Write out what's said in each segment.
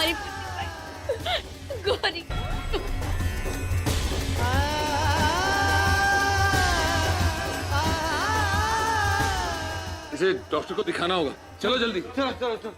हमारी प्रतिभा गौरी। इसे डॉक्टर को दिखाना होगा, चलो जल्दी। चलो चलो चलो।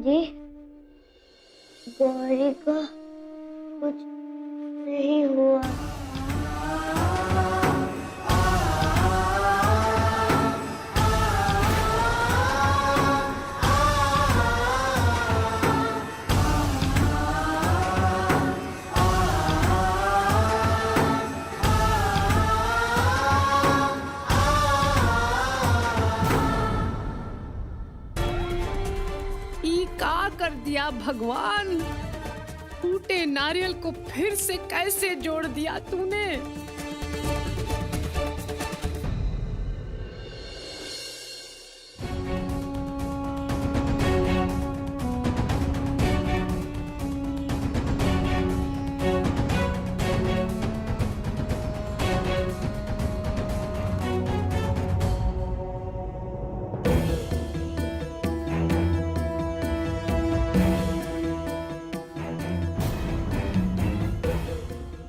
जी गौरी को कुछ नहीं हुआ। का कर दिया भगवान, टूटे नारियल को फिर से कैसे जोड़ दिया तूने।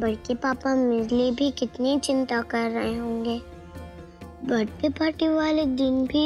बड़के पापा मेरे लिए भी कितनी चिंता कर रहे होंगे। बर्थडे पार्टी वाले दिन भी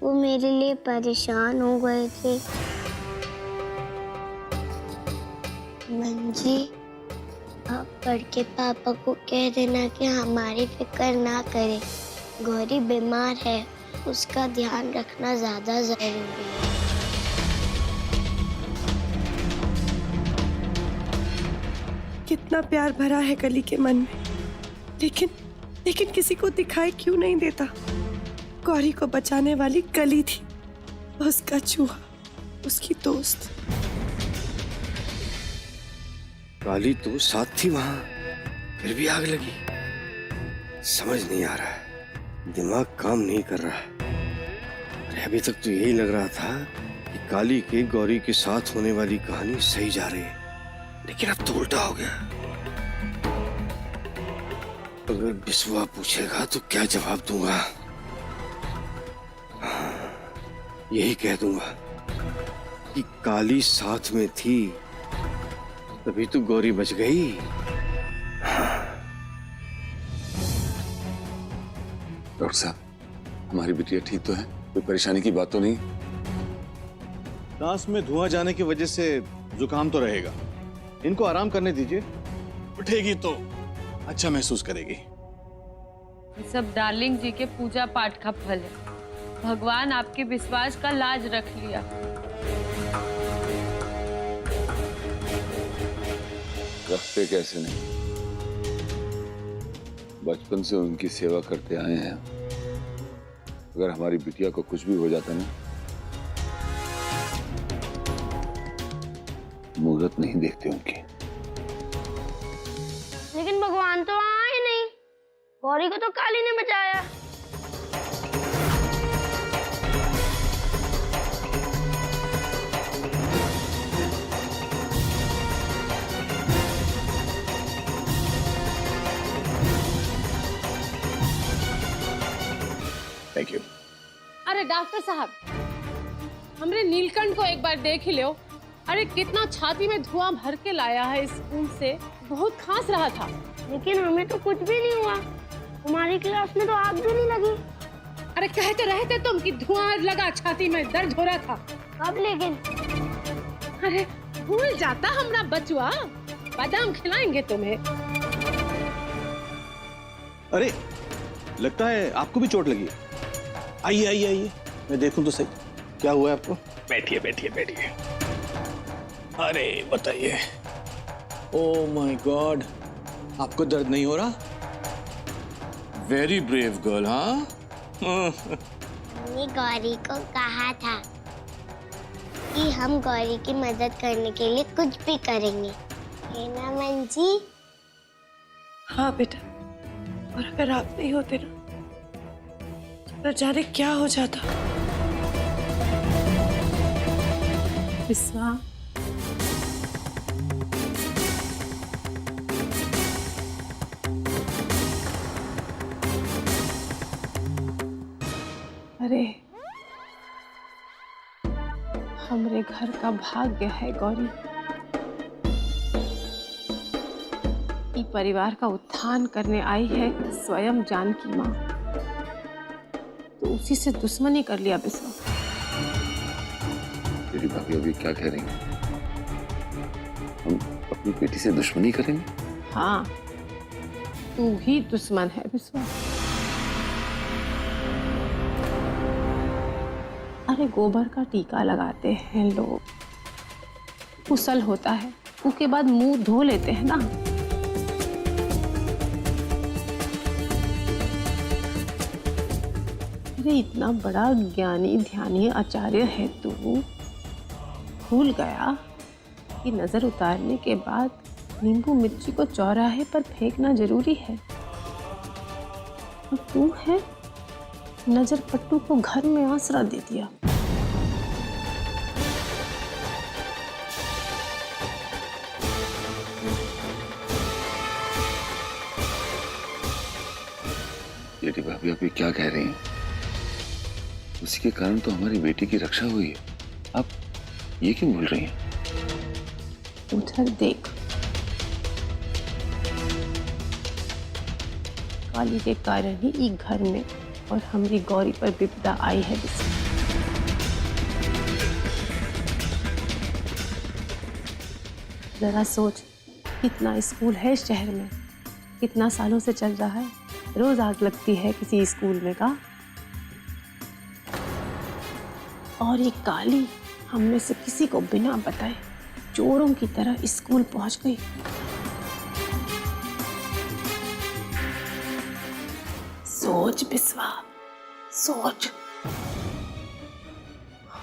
वो मेरे लिए परेशान हो गए थे। मंजी, आप बड़के पापा को कह देना कि हमारी फिक्र ना करे। गौरी बीमार है, उसका ध्यान रखना ज्यादा जरूरी है। कितना प्यार भरा है कली के मन में, लेकिन किसी को दिखाई क्यों नहीं देता। गौरी को बचाने वाली कली थी, उसका चूहा, उसकी दोस्त। काली तो साथ थी वहां, फिर भी आग लगी। समझ नहीं आ रहा है, दिमाग काम नहीं कर रहा है। अरे अभी तक तो यही लग रहा था कि काली के गौरी के साथ होने वाली कहानी सही जा रही है, लेकिन अब तो उल्टा हो गया। अगर बिस्वा पूछेगा तो क्या जवाब दूंगा? यही कह दूंगा कि काली साथ में थी, तभी तो गौरी बच गई। डॉक्टर साहब, हमारी बिटिया ठीक तो है? कोई परेशानी की बात तो नहीं? सांस में धुआं जाने की वजह से जुकाम तो रहेगा, इनको आराम करने दीजिए। उठेगी तो अच्छा महसूस करेगी। ये सब डार्लिंग जी के पूजा पाठ का फल है। भगवान आपके विश्वास का लाज रख लिया। रखते कैसे नहीं, बचपन से उनकी सेवा करते आए हैं। अगर हमारी बिटिया को कुछ भी हो जाता ना, मुहूर्त नहीं देखते उनकी। लेकिन भगवान तो आए नहीं, गौरी को तो काली ने बचाया। Thank you. अरे डॉक्टर साहब, हमरे नीलकंठ को एक बार देख ही लो। अरे कितना छाती में धुआं भर के लाया है स्कूल से, बहुत खांस रहा था। लेकिन हमें तो कुछ भी नहीं हुआ, हमारी क्लास में तो आग भी नहीं लगी। अरे कहते रहते तुम कि धुआं लगा, छाती में दर्द हो रहा था। अब लेकिन अरे भूल जाता हमरा बचुआ, बादाम खिलाएंगे तुम्हें। अरे लगता है आपको भी चोट लगी है। आइए आइए आइए, मैं देखूं तो सही क्या हुआ है आपको। बैठिए बैठिए बैठिए। अरे बताइए। ओह माय गॉड, आपको दर्द नहीं हो रहा? Very brave girl. हाँ हमने गौरी को कहा था कि हम गौरी की मदद करने के लिए कुछ भी करेंगे, है ना मंजी? हाँ बेटा, और अगर आप नहीं होते ना, न जाने क्या हो जाता। बिस्वा, अरे हमरे घर का भाग्य है गौरी, ई परिवार का उत्थान करने आई है स्वयं जानकी माँ, तो उसी से दुश्मनी कर लिया बिस्वा। तेरी भाभी अभी क्या कह रही हैं? हम अपनी बेटी से दुश्मनी करेंगे? हाँ, तू ही दुश्मन है बिस्वा। अरे गोबर का टीका लगाते हैं लोग, कुशल होता है, उसके बाद मुंह धो लेते हैं ना। अरे इतना बड़ा ज्ञानी ध्यानी आचार्य है तू, भूल गया कि नजर उतारने के बाद नींबू मिर्ची को चौराहे पर फेंकना जरूरी है। और तू है नजर पट्टू को घर में आसरा दे दिया। तेरी भाभी अभी क्या कह रही हैं? उसी के कारण तो हमारी बेटी की रक्षा हुई है। आप ये क्यों बोल रही हैं? उधर देख, काली के कारण ही ई घर में और हमारी गौरी पर विपदा आई है। जरा सोच, कितना स्कूल है इस शहर में, कितना सालों से चल रहा है, रोज आग लगती है किसी स्कूल में का। और ये काली हम में से किसी को बिना बताए चोरों की तरह स्कूल पहुंच गई। सोच बिस्वा, सोच,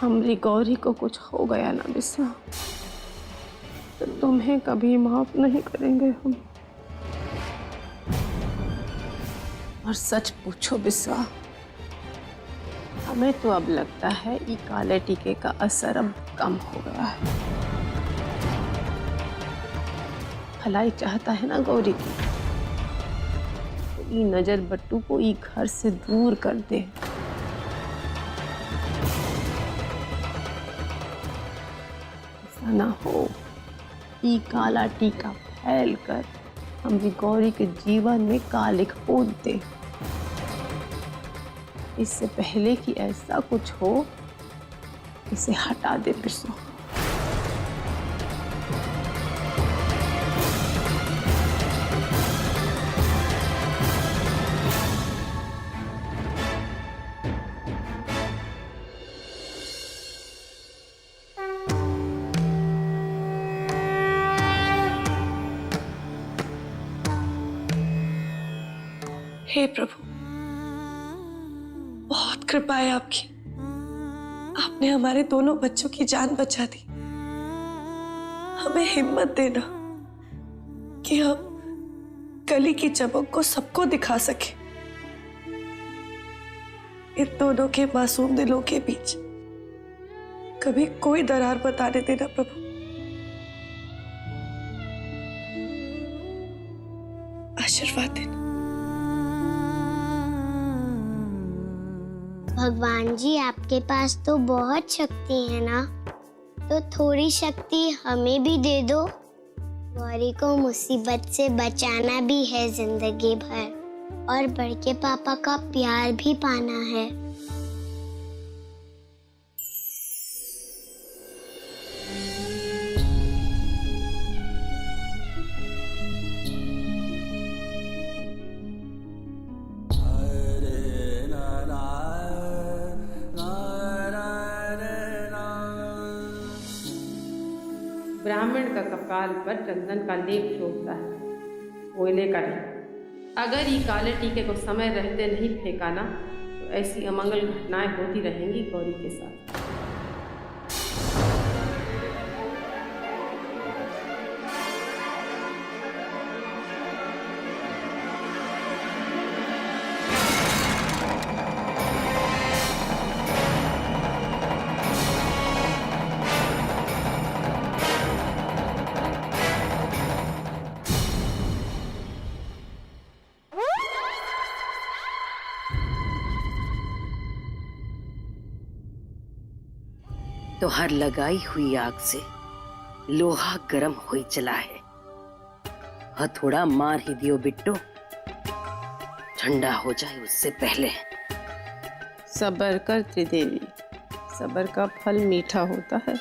हमारी गौरी को कुछ हो गया ना बिस्वा, तो तुम्हें कभी माफ नहीं करेंगे हम। और सच पूछो बिस्वा, हमें तो अब लगता है ये काले टीके का असर अब कम हो गया है। भलाई चाहता है ना गौरी की, तो ये नजर बट्टू को ये घर से दूर कर दे। ऐसा ना हो ये काला टीका फैल कर हमारी गौरी के जीवन में कालिक पोत दे। इससे पहले कि ऐसा कुछ हो, इसे हटा दे बिस्वा। हे प्रभु, बहुत कृपा है आपकी। आपने हमारे दोनों बच्चों की जान बचा दी। हमें हिम्मत देना कि हम कली की चमक को सबको दिखा सके। इन दोनों के मासूम दिलों के बीच कभी कोई दरार मत आने देना प्रभु। आशीर्वाद देना। भगवान जी, आपके पास तो बहुत शक्ति है ना, तो थोड़ी शक्ति हमें भी दे दो। गौरी को मुसीबत से बचाना भी है जिंदगी भर, और बड़के पापा का प्यार भी पाना है। ब्राह्मण का कपाल पर चंदन का लेप शोभता है, कोयले का नहीं। अगर ये काले टीके को समय रहते नहीं फेंका ना, तो ऐसी अमंगल घटनाएं होती रहेंगी गौरी के साथ। तो हर लगाई हुई आग से लोहा गर्म होई चला है। हथौड़ा मार ही दियो बिट्टो, ठंडा हो जाए उससे पहले। सबर कर त्रिदेवी, सबर का फल मीठा होता है।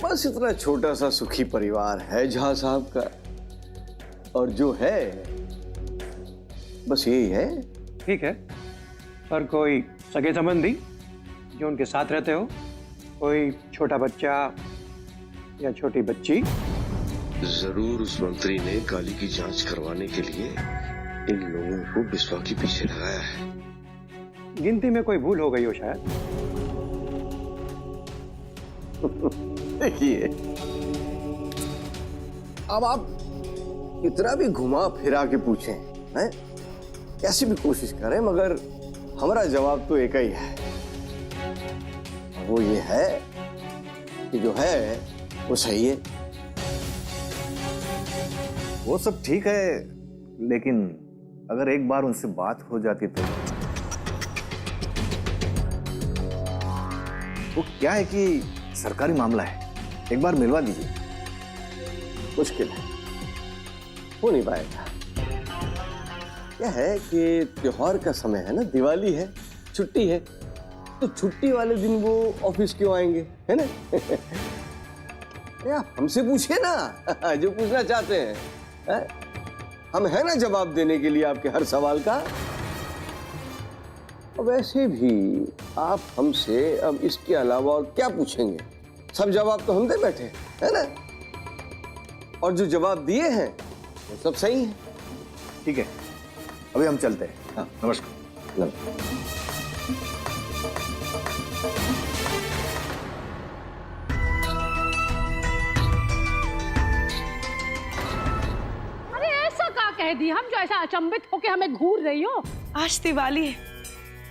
बस इतना छोटा सा सुखी परिवार है झा साहब का, और जो है बस यही है। ठीक है, पर कोई सगे संबंधी जो उनके साथ रहते हो, कोई छोटा बच्चा या छोटी बच्ची? जरूर उस मंत्री ने काली की जांच करवाने के लिए इन लोगों को बिस्वा के पीछे लगाया है। गिनती में कोई भूल हो गई हो शायद। देखिए, अब आप कितना भी घुमा फिरा के पूछें, हैं? कैसी भी कोशिश करें, मगर हमारा जवाब तो एक ही है। वो ये है कि जो है वो सही है। वो सब ठीक है, लेकिन अगर एक बार उनसे बात हो जाती तो। वो क्या है कि सरकारी मामला है, एक बार मिलवा दीजिए। मुश्किल है, हो नहीं पाएगा। क्या है कि त्योहार का समय है ना, दिवाली है, छुट्टी है, तो छुट्टी वाले दिन वो ऑफिस क्यों आएंगे, है ना? आप हमसे पूछिए ना जो पूछना चाहते हैं, हम है ना जवाब देने के लिए आपके हर सवाल का। और वैसे भी आप हमसे अब इसके अलावा और क्या पूछेंगे? सब जवाब तो हम दे बैठे, है ना? और जो जवाब दिए हैं वो सब सही है। ठीक है, अभी हम चलते हैं। हाँ, नमस्कार। अरे ऐसा क्या कह दी हम जो ऐसा अचंभित होके हमें घूर रही हो? आज दिवाली है,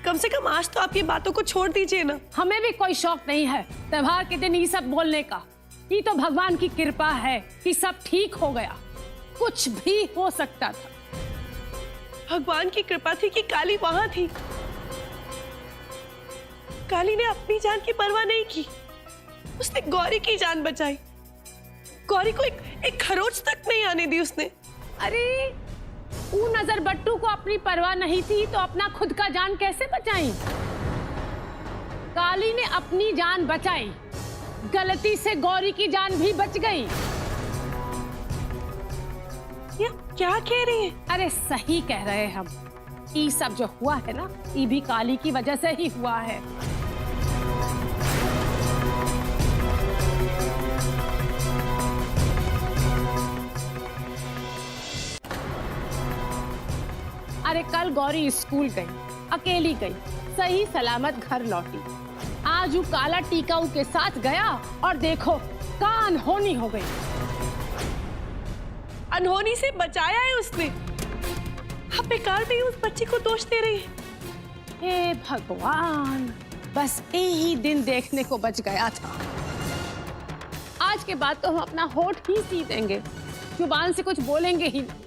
कम से कम आज तो आप ये बातों को छोड़ दीजिए ना। हमें भी कोई शौक नहीं है त्योहार के दिन ये सब बोलने का। ये तो भगवान की कृपा है कि सब ठीक हो गया, कुछ भी हो सकता था। भगवान की कृपा थी कि काली वहां थी। काली ने अपनी जान की परवाह नहीं की, उसने गौरी की जान बचाई। गौरी को एक खरोच तक नहीं आने दी उसने। अरे वो नजर बट्टू को अपनी परवाह नहीं थी तो अपना खुद का जान कैसे बचाई? काली ने अपनी जान बचाई, गलती से गौरी की जान भी बच गई। ये क्या कह रही है? अरे सही कह रहे हैं हम। ये सब जो हुआ है ना, ये भी काली की वजह से ही हुआ है। अरे कल गौरी स्कूल गई, अकेली गई, सही सलामत घर लौटी। आज वो काला टीका के साथ गया और देखो कान होनी हो गई। अनहोनी से बचाया है उसने। आप बेकार में उस बच्ची को दोष दे रही है। हे भगवान, बस यही दिन देखने को बच गया था। आज के बाद तो हम अपना होठ ही सी देंगे, जुबान से कुछ बोलेंगे ही नहीं।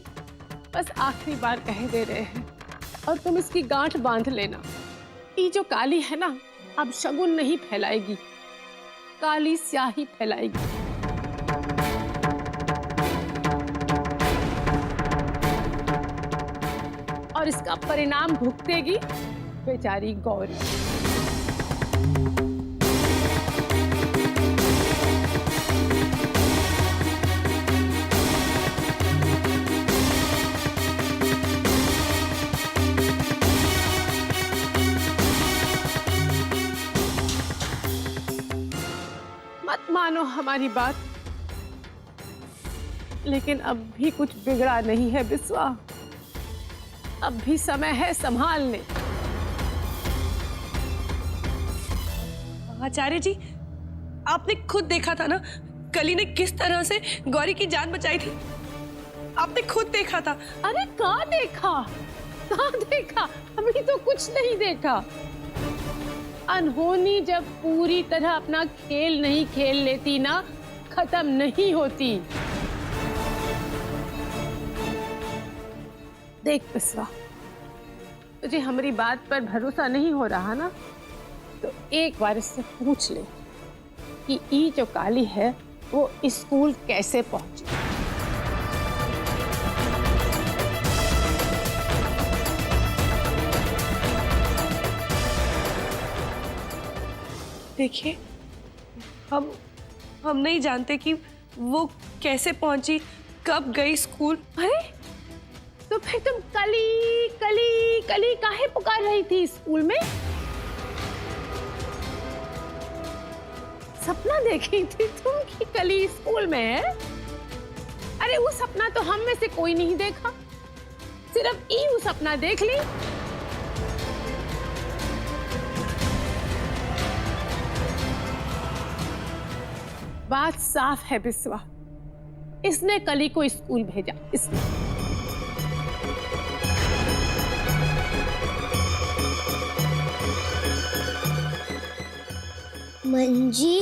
बस आखिरी बार कह दे रहे हैं और तुम इसकी गांठ बांध लेना। ये जो काली है ना, अब शगुन नहीं फैलाएगी, काली स्याही फैलाएगी। और इसका परिणाम भुगतेगी बेचारी गौरी। मत मानो हमारी बात, लेकिन अब भी कुछ बिगड़ा नहीं है बिस्वा। अब भी समय है संभालने। आचार्य जी, आपने खुद देखा था ना कली ने किस तरह से गौरी की जान बचाई थी। आपने खुद देखा था। अरे कहाँ देखा, कहाँ देखा? अभी तो कुछ नहीं देखा। अनहोनी जब पूरी तरह अपना खेल नहीं खेल लेती ना, खत्म नहीं होती। देख बिस्वा, तुझे हमारी बात पर भरोसा नहीं हो रहा ना, तो एक बार इससे पूछ ले कि ये जो काली है वो स्कूल कैसे पहुंची। देखिए, हम नहीं जानते कि वो कैसे पहुंची, कब गई स्कूल। अरे तो फिर तुम कली कली कली काहे पुकार रही थी स्कूल में? सपना देखी थी तुम कि कली स्कूल में है? अरे वो सपना तो हम में से कोई नहीं देखा, सिर्फ ई वो सपना देख ली। बात साफ है बिस्वा, इसने कली को स्कूल भेजा। इसने मंजी,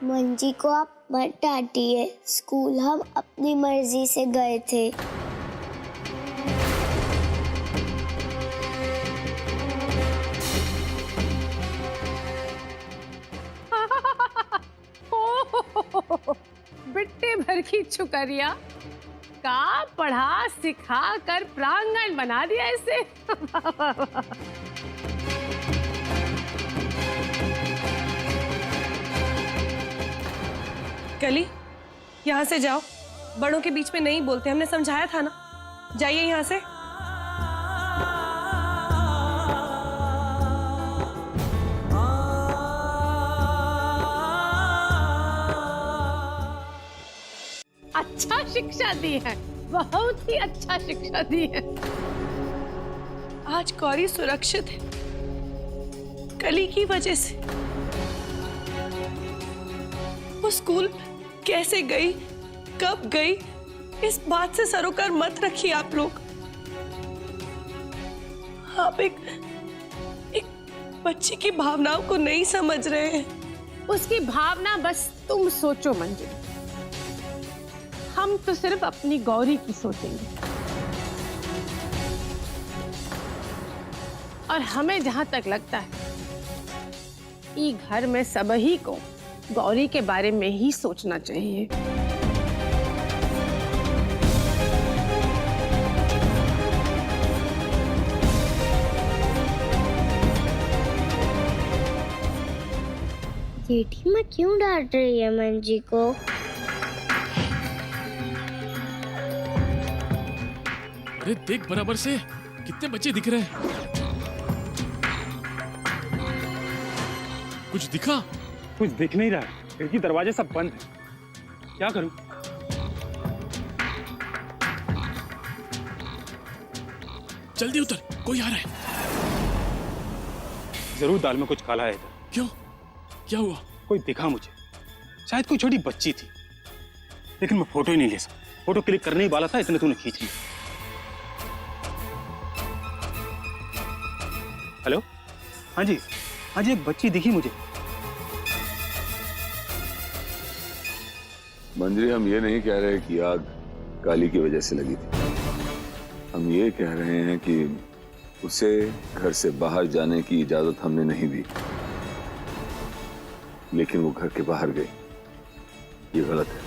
मंजी को आप मत डांटिए, स्कूल हम अपनी मर्जी से गए थे। बिट्टे भर की छुकरिया का पढ़ा सिखा कर प्रांगण बना दिया इसे। कली, यहाँ से जाओ, बड़ों के बीच में नहीं बोलते, हमने समझाया था ना। जाइए यहाँ से। अच्छा शिक्षा दी है, बहुत ही अच्छा शिक्षा दी है। आज गौरी सुरक्षित है कली की वजह से। वो स्कूल कैसे गई, कब गई, इस बात से सरोकार मत रखिए आप लोग। आप एक बच्ची की भावनाओं को नहीं समझ रहे हैं। उसकी भावना बस तुम सोचो मंजू, हम तो सिर्फ अपनी गौरी की सोचेंगे। और हमें जहां तक लगता है, ये घर में सभी को गौरी के बारे में ही सोचना चाहिए। जेठी माँ क्यों डांट रही है मंजी को? अरे देख बराबर से, कितने बच्चे दिख रहे हैं। कुछ दिखा? कुछ दिख नहीं रहा है, खिड़की दरवाजे सब बंद है। क्या करूं? जल्दी उतर, कोई आ रहा है। जरूर दाल में कुछ काला है इधर। क्यों, क्या हुआ? कोई दिखा मुझे, शायद कोई छोटी बच्ची थी, लेकिन मैं फोटो ही नहीं ले सका। फोटो क्लिक करने ही वाला था, इतने तूने खींच लिया। हेलो, हाँ जी, एक बच्ची दिखी मुझे। मंजरी, हम ये नहीं कह रहे कि आग काली की वजह से लगी थी। हम ये कह रहे हैं कि उसे घर से बाहर जाने की इजाजत हमने नहीं दी, लेकिन वो घर के बाहर गई। ये गलत है।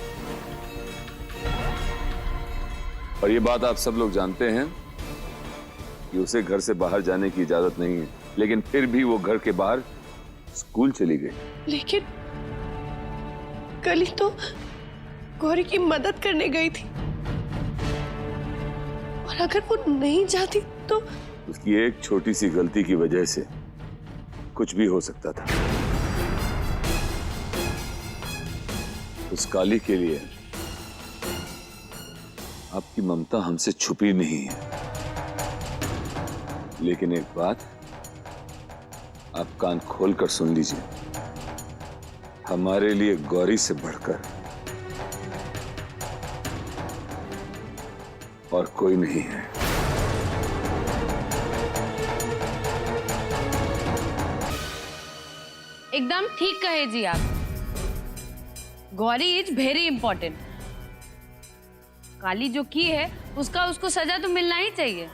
और ये बात आप सब लोग जानते हैं कि उसे घर से बाहर जाने की इजाजत नहीं है, लेकिन फिर भी वो घर के बाहर स्कूल चली गई। लेकिन कली तो गौरी की मदद करने गई थी, और अगर वो नहीं जाती तो उसकी एक छोटी सी गलती की वजह से कुछ भी हो सकता था। उस काली के लिए आपकी ममता हमसे छुपी नहीं है, लेकिन एक बात आप कान खोलकर सुन लीजिए, हमारे लिए गौरी से बढ़कर और कोई नहीं है। एकदम ठीक कहे जी आप। Gauri is very important. Kali जो की है उसका उसको सजा तो मिलना ही चाहिए।